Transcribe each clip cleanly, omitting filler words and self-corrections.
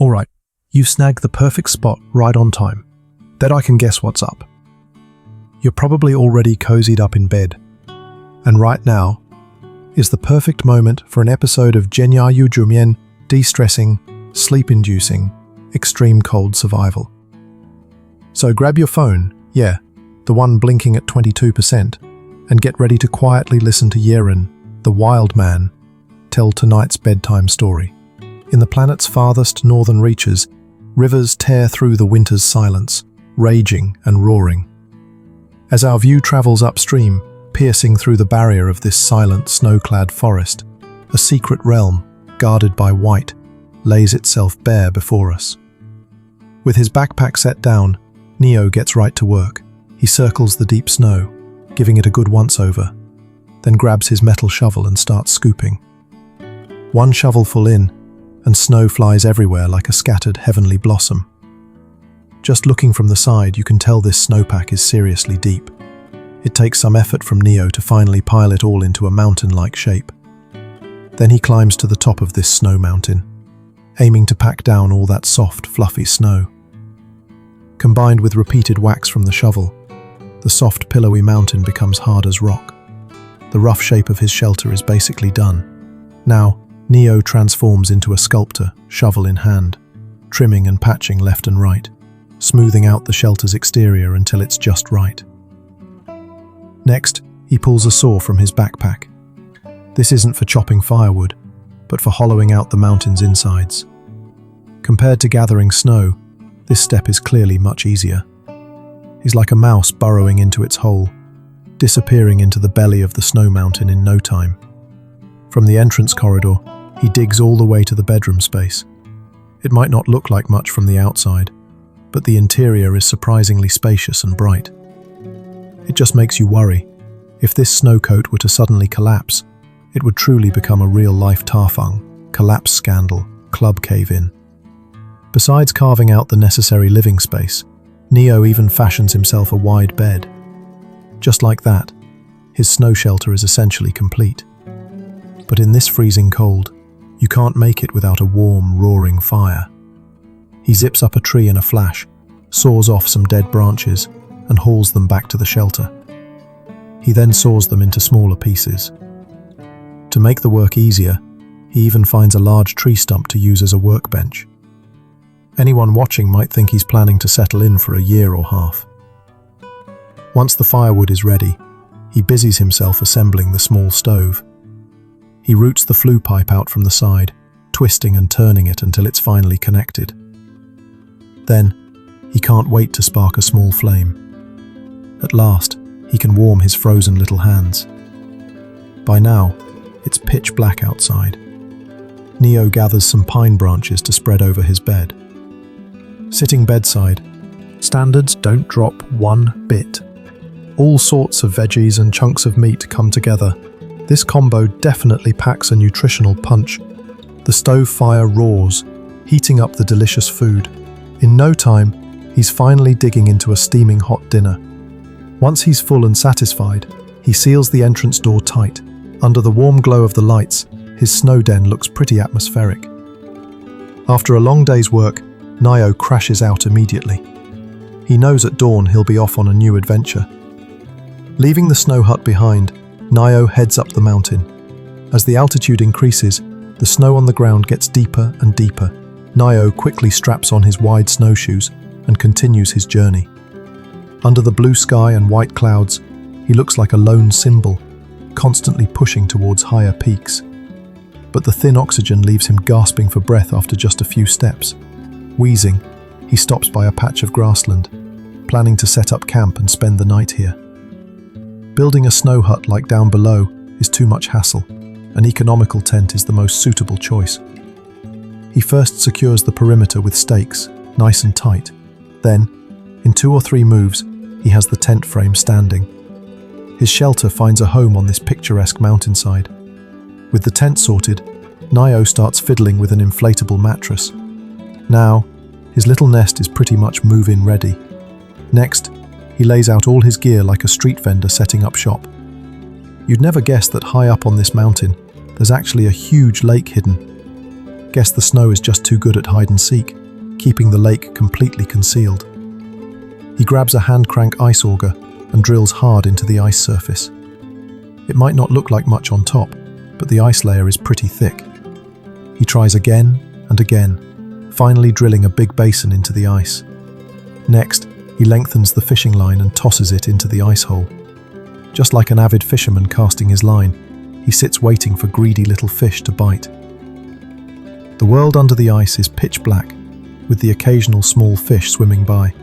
Alright, you've snagged the perfect spot right on time. Then I can guess what's up. You're probably already cozied up in bed. And right now is the perfect moment for an episode of Jenyayu Jumien, de-stressing, sleep-inducing, extreme cold survival. So grab your phone, the one blinking at 22%, and get ready to quietly listen to Yeren, the wild man, tell tonight's bedtime story. In the planet's farthest northern reaches, rivers tear through the winter's silence, raging and roaring. As our view travels upstream, piercing through the barrier of this silent, snow-clad forest, a secret realm, guarded by white, lays itself bare before us. With his backpack set down, Neo gets right to work. He circles the deep snow, giving it a good once-over, then grabs his metal shovel and starts scooping. One shovelful in, and snow flies everywhere like a scattered heavenly blossom. Just looking from the side, you can tell this snowpack is seriously deep. It takes some effort from Neo to finally pile it all into a mountain-like shape. Then he climbs to the top of this snow mountain, aiming to pack down all that soft, fluffy snow. Combined with repeated whacks from the shovel, the soft, pillowy mountain becomes hard as rock. The rough shape of his shelter is basically done. Now, Neo transforms into a sculptor, shovel in hand, trimming and patching left and right, smoothing out the shelter's exterior until it's just right. Next, he pulls a saw from his backpack. This isn't for chopping firewood, but for hollowing out the mountain's insides. Compared to gathering snow, this step is clearly much easier. He's like a mouse burrowing into its hole, disappearing into the belly of the snow mountain in no time. From the entrance corridor, he digs all the way to the bedroom space. It might not look like much from the outside, but the interior is surprisingly spacious and bright. It just makes you worry. If this snow coat were to suddenly collapse, it would truly become a real-life Tarfung, collapse scandal, club cave-in. Besides carving out the necessary living space, Neo even fashions himself a wide bed. Just like that, his snow shelter is essentially complete. But in this freezing cold, you can't make it without a warm, roaring fire. He zips up a tree in a flash, saws off some dead branches, and hauls them back to the shelter. He then saws them into smaller pieces. To make the work easier, he even finds a large tree stump to use as a workbench. Anyone watching might think he's planning to settle in for a year or half. Once the firewood is ready, he busies himself assembling the small stove. He roots the flue pipe out from the side, twisting and turning it until it's finally connected. Then, he can't wait to spark a small flame. At last, he can warm his frozen little hands. By now, it's pitch black outside. Neo gathers some pine branches to spread over his bed. Sitting bedside, standards don't drop one bit. All sorts of veggies and chunks of meat come together. This combo definitely packs a nutritional punch. The stove fire roars, heating up the delicious food. In no time, he's finally digging into a steaming hot dinner. Once he's full and satisfied, he seals the entrance door tight. Under the warm glow of the lights, his snow den looks pretty atmospheric. After a long day's work, Neo crashes out immediately. He knows at dawn he'll be off on a new adventure. Leaving the snow hut behind, Neo heads up the mountain. As the altitude increases, the snow on the ground gets deeper and deeper. Neo quickly straps on his wide snowshoes and continues his journey. Under the blue sky and white clouds, he looks like a lone symbol, constantly pushing towards higher peaks. But the thin oxygen leaves him gasping for breath after just a few steps. Wheezing, he stops by a patch of grassland, planning to set up camp and spend the night here. Building a snow hut like down below is too much hassle. An economical tent is the most suitable choice. He first secures the perimeter with stakes, nice and tight. Then, in 2 or 3 moves, he has the tent frame standing. His shelter finds a home on this picturesque mountainside. With the tent sorted, Neo starts fiddling with an inflatable mattress. Now, his little nest is pretty much move-in ready. Next, he lays out all his gear like a street vendor setting up shop. You'd never guess that high up on this mountain, there's actually a huge lake hidden. Guess the snow is just too good at hide and seek, keeping the lake completely concealed. He grabs a hand crank ice auger and drills hard into the ice surface. It might not look like much on top, but the ice layer is pretty thick. He tries again and again, finally drilling a big basin into the ice. Next, he lengthens the fishing line and tosses it into the ice hole. Just like an avid fisherman casting his line, he sits waiting for greedy little fish to bite. The world under the ice is pitch black, with the occasional small fish swimming by.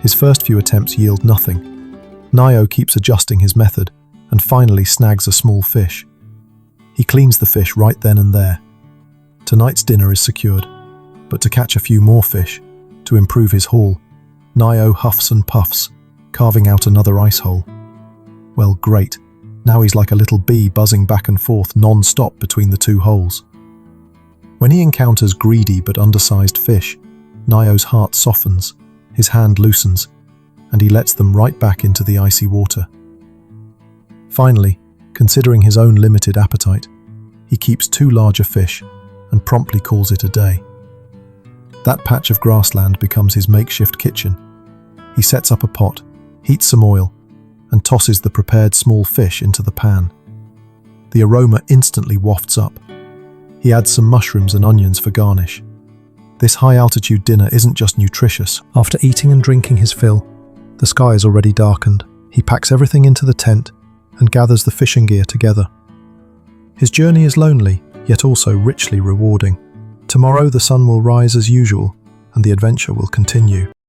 His first few attempts yield nothing. Nio keeps adjusting his method and finally snags a small fish. He cleans the fish right then and there. Tonight's dinner is secured, but to catch a few more fish, to improve his haul, Nio huffs and puffs, carving out another ice hole. Well, great. Now he's like a little bee buzzing back and forth non-stop between the two holes. When he encounters greedy but undersized fish, Nio's heart softens, his hand loosens, and he lets them right back into the icy water. Finally, considering his own limited appetite, he keeps 2 larger fish and promptly calls it a day. That patch of grassland becomes his makeshift kitchen. He sets up a pot, heats some oil, and tosses the prepared small fish into the pan. The aroma instantly wafts up. He adds some mushrooms and onions for garnish. This high-altitude dinner isn't just nutritious. After eating and drinking his fill, the sky is already darkened. He packs everything into the tent and gathers the fishing gear together. His journey is lonely, yet also richly rewarding. Tomorrow the sun will rise as usual, and the adventure will continue.